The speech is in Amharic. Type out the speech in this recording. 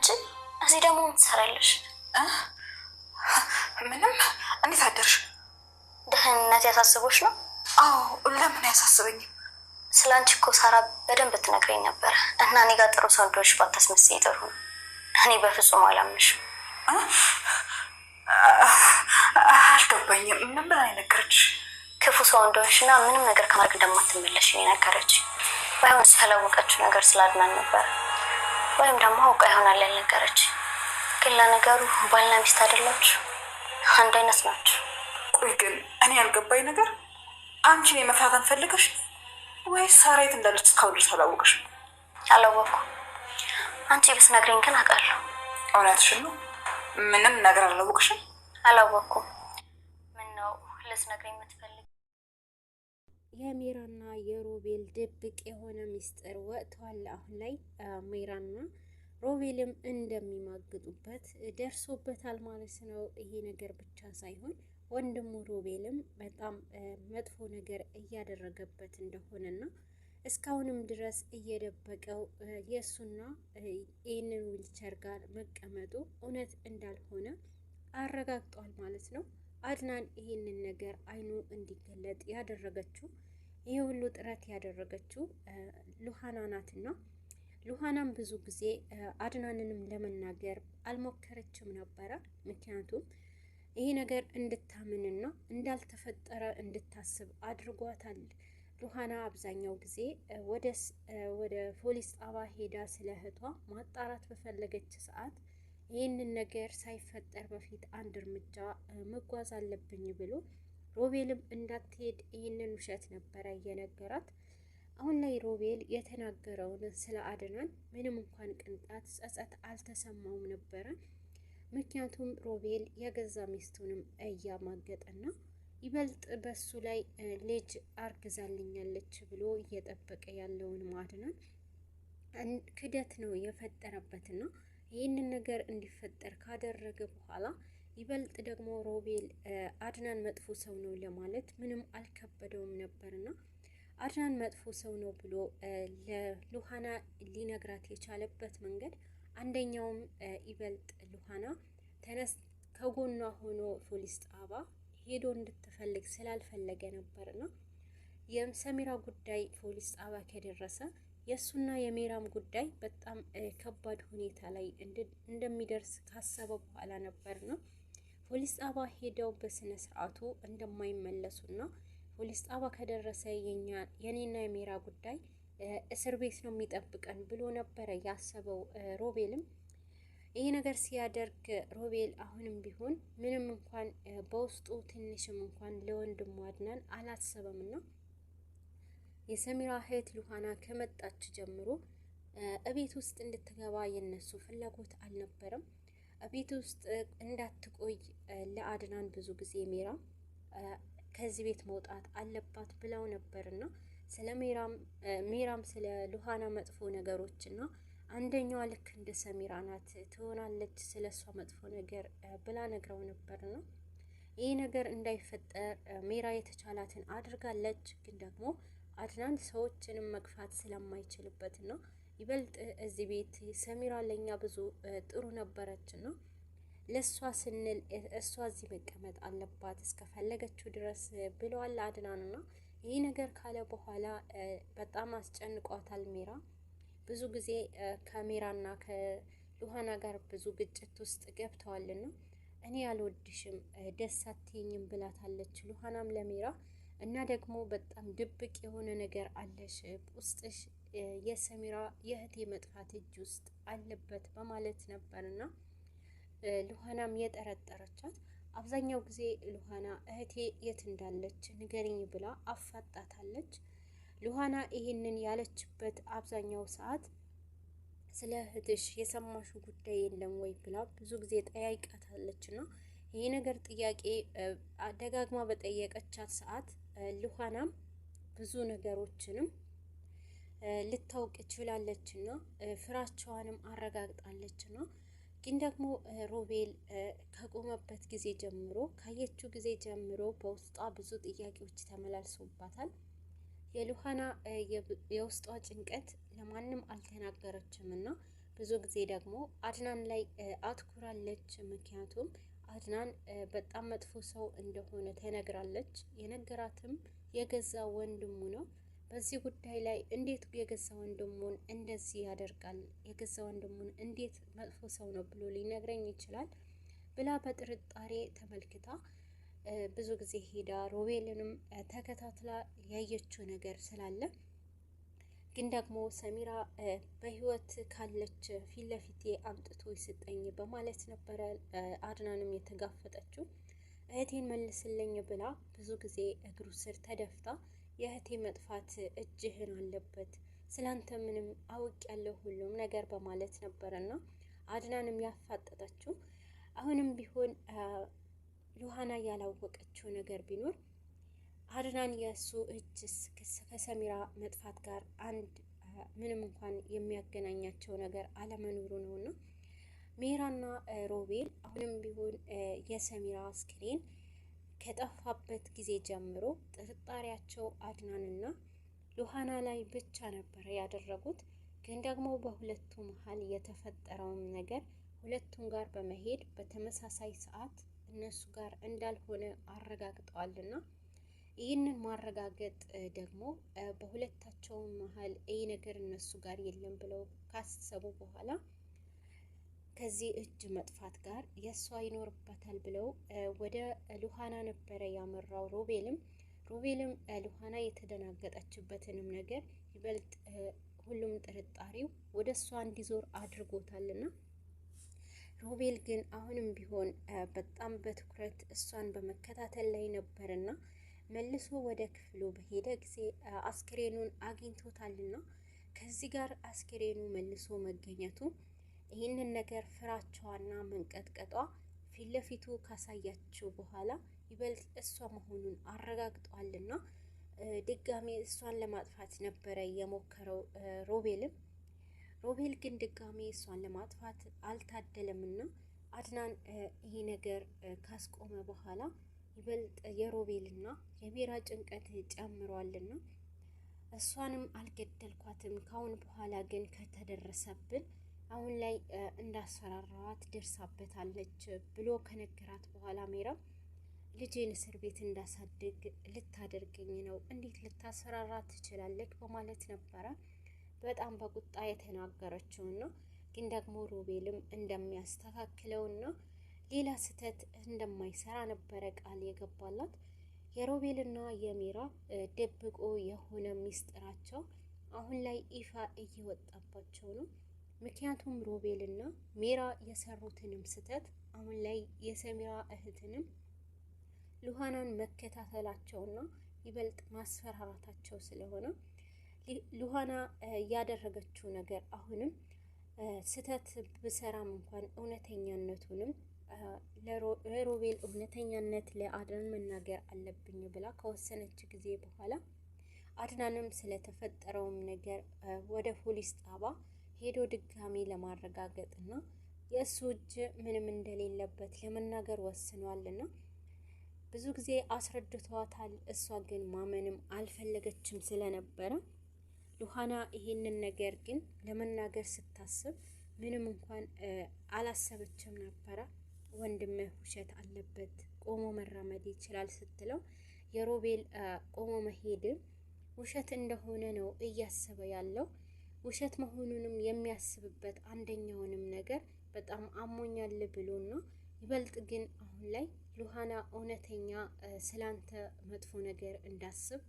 አንቺ እዚህ ደግሞ ምን ትሰራለሽ? ምንም። እንዴት አደርሽ? ደህንነት ያሳስቦሽ ነው? አዎ፣ ለምን አያሳስበኝም? ስለ አንቺ እኮ ሳራ በደንብ ትነግረኝ ነበር እና እኔ ጋር ጥሩ ሰው እንደሆንሽ ባታስመስይ ጥሩ ነው። እኔ በፍጹም አላምንሽም። አልገባኝም። ምን ብላ ነገረች? ክፉ ሰው እንደሆንሽና ምንም ነገር ከማድረግ እንደማትመለሽ ነገረች። ባይሆን ያላወቀችው ነገር ስላድናን ነበር፣ ወይም ደግሞ አውቃ ይሆናል ያልነገረች። ግን ለነገሩ ባልና ሚስት አይደላችሁ? አንድ አይነት ናችሁ። ቆይ ግን እኔ ያልገባኝ ነገር አንቺን የመፍታትን ፈልገሽ ወይስ ሳራ የት እንዳለች እስካሁን ድረስ አላወቅሽም? አላወቅኩም። አንቺ ብትነግሪኝ ግን አውቃለሁ። እውነትሽን ነው? ምንም ነገር አላወቅሽም? አላወቅኩም። ምን ነው ልትነግሪኝ የምትፈልጊው? የሜራና የሮቤል ድብቅ የሆነ ሚስጥር ወጥቷል። አሁን ላይ ሜራና ሮቤልም እንደሚማግጡበት ደርሶበታል ማለት ነው። ይሄ ነገር ብቻ ሳይሆን ወንድሙ ሮቤልም በጣም መጥፎ ነገር እያደረገበት እንደሆነና እስካሁንም ድረስ እየደበቀው የእሱና ይህንን ዊልቸር ጋር መቀመጡ እውነት እንዳልሆነ አረጋግጧል ማለት ነው። አድናን ይህንን ነገር አይኑ እንዲገለጥ ያደረገችው ይህ ሁሉ ጥረት ያደረገችው ሉሃና ናትና ሉሃናም ብዙ ጊዜ አድናንንም ለመናገር አልሞከረችም ነበረ። ምክንያቱም ይሄ ነገር እንድታምንና እንዳልተፈጠረ እንድታስብ አድርጓታል። ሉሃና አብዛኛው ጊዜ ወደ ፖሊስ ጣቢያ ሄዳ ስለ እህቷ ማጣራት በፈለገች ሰዓት ይህንን ነገር ሳይፈጠር በፊት አንድ እርምጃ መጓዝ አለብኝ ብሎ ሮቤልም እንዳትሄድ ይህንን ውሸት ነበረ እየነገራት። አሁን ላይ ሮቤል የተናገረውን ስለ አድናን ምንም እንኳን ቅንጣት ጸጸት አልተሰማውም ነበረ። ምክንያቱም ሮቤል የገዛ ሚስቱንም እያማገጠና ይበልጥ በሱ ላይ ልጅ አርግዛልኛለች ብሎ እየጠበቀ ያለውን አድናን ክደት ነው የፈጠረበትና ይህንን ነገር እንዲፈጠር ካደረገ በኋላ ይበልጥ ደግሞ ሮቤል አድናን መጥፎ ሰው ነው ለማለት ምንም አልከበደውም ነበርና አድናን መጥፎ ሰው ነው ብሎ ለሉሃና ሊነግራት የቻለበት መንገድ አንደኛውም ይበልጥ ሉሃና ከጎኗ ሆኖ ፖሊስ ጣቢያ ሄዶ እንድትፈልግ ስላልፈለገ ነበርና የሰሚራ ጉዳይ ፖሊስ ጣቢያ ከደረሰ የእሱና የሜራም ጉዳይ በጣም ከባድ ሁኔታ ላይ እንደሚደርስ ካሰበ በኋላ ነበርና ፖሊስ ጣቢያ ሄደው በስነ ስርዓቱ እንደማይመለሱና ፖሊስ ጣቢያ ከደረሰ የኔና የሜራ ጉዳይ እስር ቤት ነው የሚጠብቀን ብሎ ነበረ ያሰበው ሮቤልም። ይህ ነገር ሲያደርግ ሮቤል አሁንም ቢሆን ምንም እንኳን በውስጡ ትንሽም እንኳን ለወንድሙ አድናን አላሰበምና የሰሚራ እህት ሉሃና ከመጣች ጀምሮ እቤት ውስጥ እንድትገባ የነሱ ፍላጎት አልነበረም። እቤት ውስጥ እንዳትቆይ ለአድናን ብዙ ጊዜ ከዚህ ቤት መውጣት አለባት ብለው ነበርና ስለ ሜራም ስለ ሉሃና መጥፎ ነገሮችና አንደኛዋ ልክ እንደ ሰሚራ ናት ትሆናለች ስለ እሷ መጥፎ ነገር ብላ ነግረው ነበርና ይህ ነገር እንዳይፈጠር ሜራ የተቻላትን አድርጋለች። ግን ደግሞ አድናን ሰዎችንም መግፋት ስለማይችልበት ነው ይበልጥ እዚህ ቤት ሰሚራ ለኛ ብዙ ጥሩ ነበረችና ለሷ ስንል እሷ እዚህ መቀመጥ አለባት እስከፈለገችው ድረስ ብለዋል አድናንና ይህ ነገር ካለ በኋላ በጣም አስጨንቋታል። ሜራ ብዙ ጊዜ ከሜራና ከሉሃና ጋር ብዙ ግጭት ውስጥ ገብተዋልና እኔ አልወድሽም ደስ አትይኝም ብላታለች ሉሃናም ለሜራ እና ደግሞ በጣም ድብቅ የሆነ ነገር አለሽ ውስጥሽ የሰሚራ የእህቴ መጥፋት እጅ ውስጥ አለበት በማለት ነበርና ሉሃናም የጠረጠረቻት አብዛኛው ጊዜ ሉሃና እህቴ የት እንዳለች ንገሪኝ ብላ አፋጣታለች። ሉሃና ይህንን ያለችበት አብዛኛው ሰዓት ስለ እህትሽ የሰማሹ ጉዳይ የለም ወይ ብላ ብዙ ጊዜ ጠያይቃታለችና ይህ ነገር ጥያቄ ደጋግማ በጠየቀቻት ሰዓት ሉሃናም ብዙ ነገሮችንም ልታውቅ ችላለችና ፍራቻዋንም አረጋግጣለችና ግን ደግሞ ሮቤል ከቆመበት ጊዜ ጀምሮ ካየችው ጊዜ ጀምሮ በውስጧ ብዙ ጥያቄዎች ተመላልሶባታል። የሉሃና የውስጧ ጭንቀት ለማንም አልተናገረችም እና ብዙ ጊዜ ደግሞ አድናን ላይ አትኩራለች። ምክንያቱም አድናን በጣም መጥፎ ሰው እንደሆነ ተነግራለች። የነገራትም የገዛ ወንድሙ ነው። በዚህ ጉዳይ ላይ እንዴት የገዛ ወንድሙን እንደዚህ ያደርጋል? የገዛ ወንድሙን እንዴት መጥፎ ሰው ነው ብሎ ሊነግረኝ ይችላል ብላ በጥርጣሬ ተመልክታ ብዙ ጊዜ ሄዳ ሮቤልንም ተከታትላ ያየችው ነገር ስላለ ግን ደግሞ ሰሚራ በህይወት ካለች ፊት ለፊቴ አምጥቶ ይስጠኝ በማለት ነበረ አድናንም የተጋፈጠችው። እህቴን መልስልኝ ብላ ብዙ ጊዜ እግሩ ስር ተደፍታ የእህቴ መጥፋት እጅህን አለበት፣ ስላንተ ምንም አውቅ ያለው ሁሉም ነገር በማለት ነበረና አድናንም ያፋጠጠችው። አሁንም ቢሆን ሉሃና ያላወቀችው ነገር ቢኖር አድናን የእሱ እጅ ከሰሚራ መጥፋት ጋር አንድ ምንም እንኳን የሚያገናኛቸው ነገር አለመኖሩ ነውና ሜራና ሮቤል አሁንም ቢሆን የሰሚራ አስክሬን ከጠፋበት ጊዜ ጀምሮ ጥርጣሬያቸው አድናንና ሉሃና ላይ ብቻ ነበረ ያደረጉት። ግን ደግሞ በሁለቱ መሀል የተፈጠረውም ነገር ሁለቱም ጋር በመሄድ በተመሳሳይ ሰዓት እነሱ ጋር እንዳልሆነ አረጋግጠዋልና ይህንን ማረጋገጥ ደግሞ በሁለታቸው መሀል ይህ ነገር እነሱ ጋር የለም ብለው ካሰቡ በኋላ ከዚህ እጅ መጥፋት ጋር የእሷ ይኖርበታል ብለው ወደ ሉሃና ነበረ ያመራው። ሮቤልም ሉሃና የተደናገጠችበትንም ነገር ይበልጥ ሁሉም ጥርጣሬው ወደ እሷ እንዲዞር አድርጎታልና ሮቤል ግን አሁንም ቢሆን በጣም በትኩረት እሷን በመከታተል ላይ ነበርና መልሶ ወደ ክፍሉ በሄደ ጊዜ አስክሬኑን አግኝቶታልና ከዚህ ጋር አስክሬኑ መልሶ መገኘቱ ይህንን ነገር ፍራቻዋና መንቀጥቀጧ ፊት ለፊቱ ካሳያችው በኋላ ይበልጥ እሷ መሆኑን አረጋግጧልና ድጋሜ እሷን ለማጥፋት ነበረ የሞከረው ሮቤል ግን ድጋሜ እሷን ለማጥፋት አልታደለምና አድናን ይሄ ነገር ካስቆመ በኋላ ይበልጥ የሮቤልና የሜራ ጭንቀት ጨምሯልና እሷንም አልገደልኳትም፣ ካሁን በኋላ ግን ከተደረሰብን አሁን ላይ እንዳስፈራራዋት ደርሳበታለች ብሎ ከነገራት በኋላ ሜራ ልጄን እስር ቤት እንዳሳድግ ልታደርገኝ ነው፣ እንዴት ልታስፈራራ ትችላለች? በማለት ነበረ በጣም በቁጣ የተናገረችውና ግን ደግሞ ሮቤልም እንደሚያስተካክለውና ሌላ ስህተት እንደማይሰራ ነበረ ቃል የገባላት። የሮቤልና የሜራ ደብቆ የሆነ ሚስጥራቸው አሁን ላይ ይፋ እየወጣባቸው ነው። ምክንያቱም ሮቤልና ሜራ የሰሩትንም ስህተት አሁን ላይ የሰሚራ እህትንም ሉሃናን መከታተላቸውና ይበልጥ ማስፈራራታቸው ስለሆነ ሉሃና ያደረገችው ነገር አሁንም ስህተት ብሰራም እንኳን እውነተኛነቱንም ለሮቤል እውነተኛነት ለአድናን መናገር አለብኝ ብላ ከወሰነች ጊዜ በኋላ አድናንም ስለተፈጠረውም ነገር ወደ ፖሊስ ጣባ ሄዶ ድጋሚ ለማረጋገጥና የእሱ እጅ ምንም እንደሌለበት ለመናገር ወስኗልና ብዙ ጊዜ አስረድተዋታል። እሷ ግን ማመንም አልፈለገችም ስለነበረ ሉሃና ይሄንን ነገር ግን ለመናገር ስታስብ ምንም እንኳን አላሰበችም ነበረ። ወንድምህ ውሸት አለበት፣ ቆሞ መራመድ ይችላል ስትለው የሮቤል ቆሞ መሄድ ውሸት እንደሆነ ነው እያሰበ ያለው። ውሸት መሆኑንም የሚያስብበት አንደኛውንም ነገር በጣም አሞኛል ብሎና ይበልጥ ግን አሁን ላይ ሉሃና እውነተኛ ስላንተ መጥፎ ነገር እንዳስብ